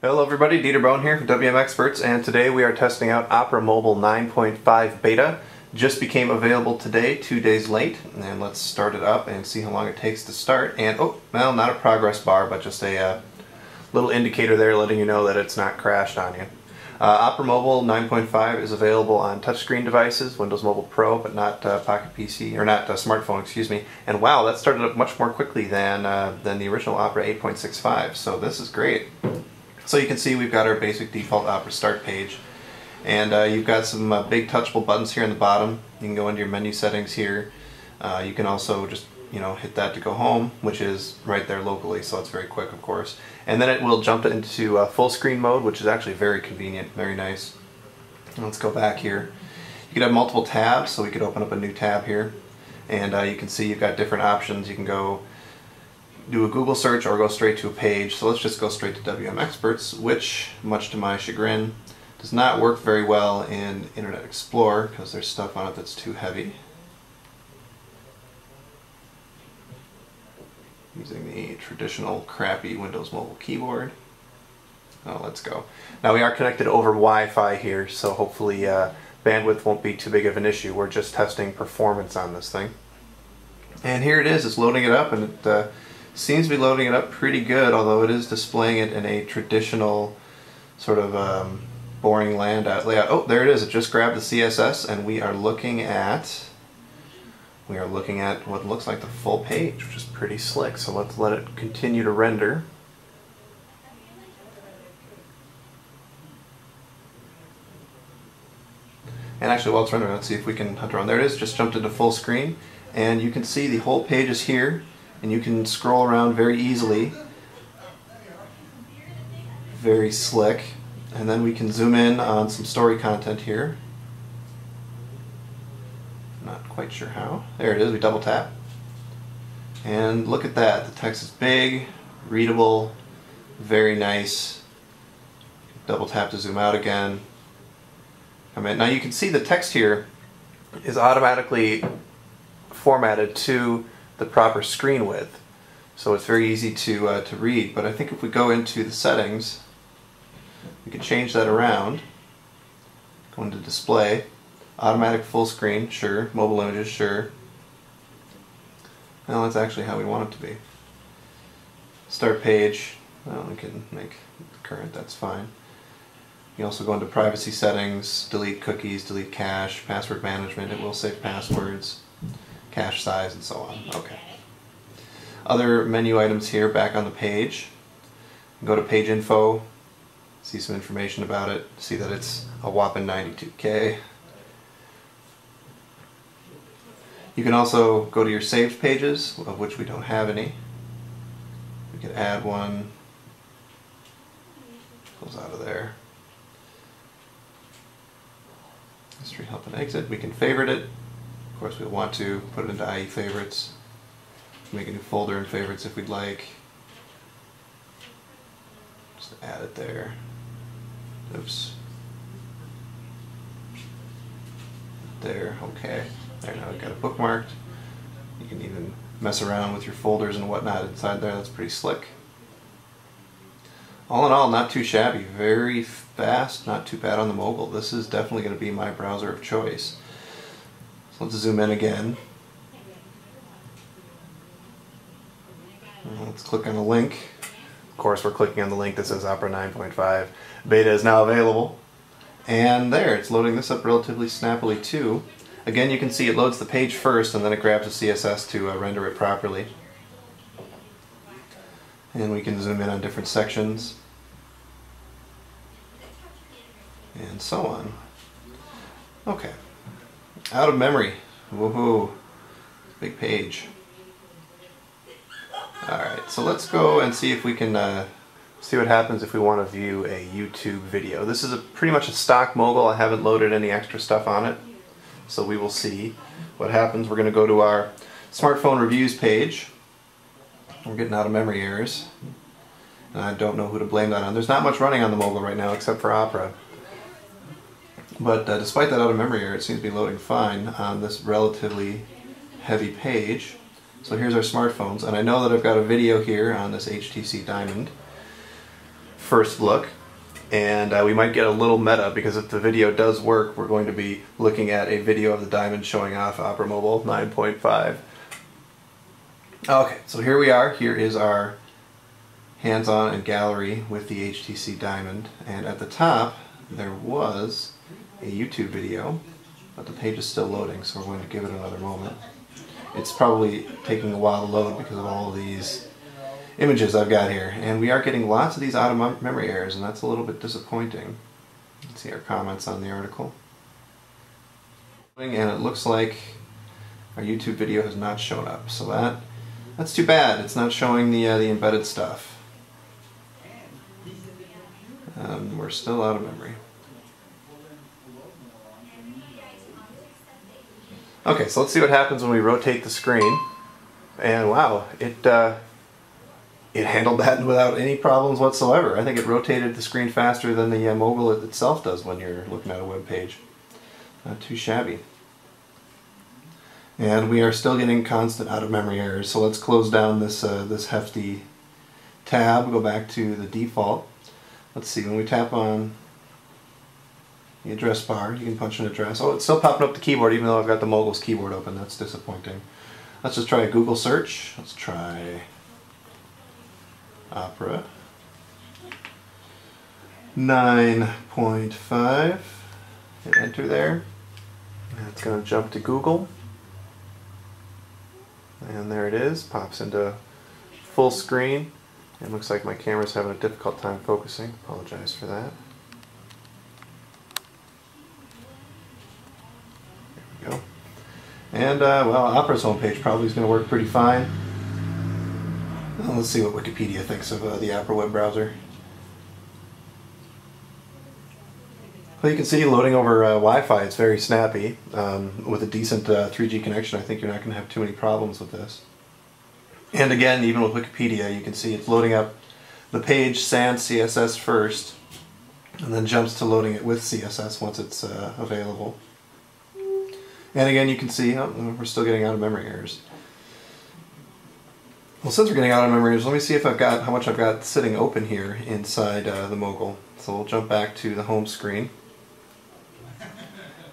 Hello everybody, Dieter Bohn here from WM Experts, and today we are testing out Opera Mobile 9.5 Beta. Just became available today, 2 days late, and let's start it up and see how long it takes to start. And oh, well, not a progress bar, but just a little indicator there letting you know that it's not crashed on you. Opera Mobile 9.5 is available on touchscreen devices, Windows Mobile Pro, but not Pocket PC, or not smartphone, excuse me. And wow, that started up much more quickly than the original Opera 8.65, so this is great. So you can see we've got our basic default Opera start page, and you've got some big touchable buttons here in the bottom. You can go into your menu settings here. You can also just hit that to go home, which is right there locally, so it's very quick, of course. And then it will jump into full screen mode, which is actually very convenient, very nice. Let's go back here. You can have multiple tabs, so we could open up a new tab here, and you can see you've got different options. You can go do a Google search or go straight to a page. So let's just go straight to WM Experts, which, much to my chagrin, does not work very well in Internet Explorer because there's stuff on it that's too heavy. Using the traditional crappy Windows Mobile keyboard. Oh, let's go. Now we are connected over Wi-Fi here, so hopefully bandwidth won't be too big of an issue. We're just testing performance on this thing. And here it is, it's loading it up, and it seems to be loading it up pretty good, although it is displaying it in a traditional sort of boring layout. Oh, there it is. It just grabbed the CSS, and we are looking at what looks like the full page, which is pretty slick. So let's let it continue to render. And actually, while it's rendering, let's see if we can hunt around. There it is. Just jumped into full screen, and you can see the whole page is here. And you can scroll around very easily, very slick, and then we can zoom in on some story content here. Not quite sure how. There it is, we double tap. And look at that, the text is big, readable, very nice. Double tap to zoom out again. Now you can see the text here is automatically formatted to the proper screen width, so it's very easy to read. But I think if we go into the settings, we can change that around. Go into display, automatic full screen, sure. Mobile images, sure. Well, that's actually how we want it to be. Start page, well, we can make current, that's fine. You can also go into privacy settings, delete cookies, delete cache, password management, it will save passwords, cache size, and so on. Okay. Other menu items here back on the page. Go to page info, see some information about it, see that it's a whopping 92K. You can also go to your saved pages, of which we don't have any. We could add one. Goes out of there. History, help, and exit. We can favorite it. Of course, we'll want to put it into IE favorites. Make a new folder in favorites if we'd like. Just add it there. Oops. There, okay. There, now we've got it bookmarked. You can even mess around with your folders and whatnot inside there. That's pretty slick. All in all, not too shabby. Very fast, not too bad on the mobile. This is definitely going to be my browser of choice. So let's zoom in again. Let's click on the link. Of course, we're clicking on the link that says Opera 9.5 Beta is now available. And there, it's loading this up relatively snappily too. Again, you can see it loads the page first, and then it grabs the CSS to render it properly. And we can zoom in on different sections. And so on. Okay. Out of memory. Woohoo. Big page. Alright, so let's go and see if we can see what happens if we want to view a YouTube video. This is pretty much a stock mobile. I haven't loaded any extra stuff on it. So we will see what happens. We're going to go to our smartphone reviews page. We're getting out of memory errors. And I don't know who to blame that on. There's not much running on the mobile right now except for Opera. But despite that out of memory error, it seems to be loading fine on this relatively heavy page. So here's our smartphones, and I know that I've got a video here on this HTC Diamond first look, and we might get a little meta because if the video does work, we're going to be looking at a video of the Diamond showing off Opera Mobile 9.5. Okay, so here we are. Here is our hands-on and gallery with the HTC Diamond, and at the top there was a YouTube video, but the page is still loading, so we're going to give it another moment. It's probably taking a while to load because of all of these images I've got here, and we are getting lots of these out-of-memory errors, and that's a little bit disappointing. Let's see our comments on the article. And it looks like our YouTube video has not shown up, so that's too bad. It's not showing the embedded stuff. We're still out of memory. Okay, so let's see what happens when we rotate the screen. And wow, it handled that without any problems whatsoever. I think it rotated the screen faster than the mobile itself does when you're looking at a web page. Not too shabby. And we are still getting constant out-of-memory errors. So let's close down this this hefty tab. Go back to the default. Let's see, when we tap on the address bar, you can punch an address. Oh, it's still popping up the keyboard even though I've got the Mogul's keyboard open. That's disappointing. Let's just try a Google search. Let's try Opera 9.5. Hit enter there. And it's going to jump to Google. And there it is. Pops into full screen. It looks like my camera's having a difficult time focusing. Apologize for that. There we go. And, well, Opera's homepage probably is going to work pretty fine. Well, let's see what Wikipedia thinks of the Opera web browser. Well, you can see loading over Wi-Fi, it's very snappy. With a decent 3G connection, I think you're not going to have too many problems with this. And again, even with Wikipedia, you can see it's loading up the page sans CSS first, and then jumps to loading it with CSS once it's available. And again, you can see we're still getting out-of-memory errors. Well, since we're getting out-of-memory errors, let me see if I've got how much I've got sitting open here inside the Mogul. So we'll jump back to the home screen.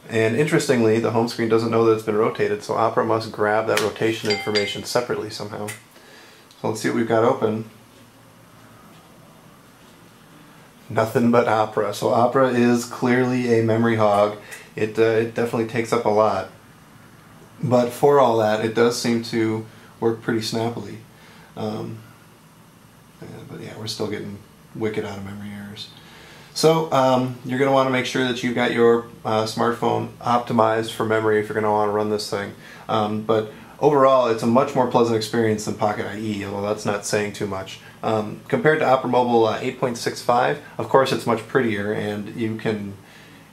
And interestingly, the home screen doesn't know that it's been rotated, so Opera must grab that rotation information separately somehow. So let's see what we've got open. Nothing but Opera. So Opera is clearly a memory hog. It definitely takes up a lot. But for all that, it does seem to work pretty snappily. But yeah, we're still getting wicked out-of-memory errors. So you're going to want to make sure that you've got your smartphone optimized for memory if you're going to want to run this thing. But overall, it's a much more pleasant experience than Pocket IE, although that's not saying too much. Compared to Opera Mobile 8.65, of course it's much prettier, and you can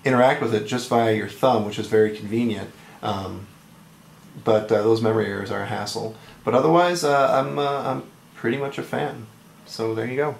interact with it just via your thumb, which is very convenient. But those memory errors are a hassle. But otherwise, I'm pretty much a fan. So there you go.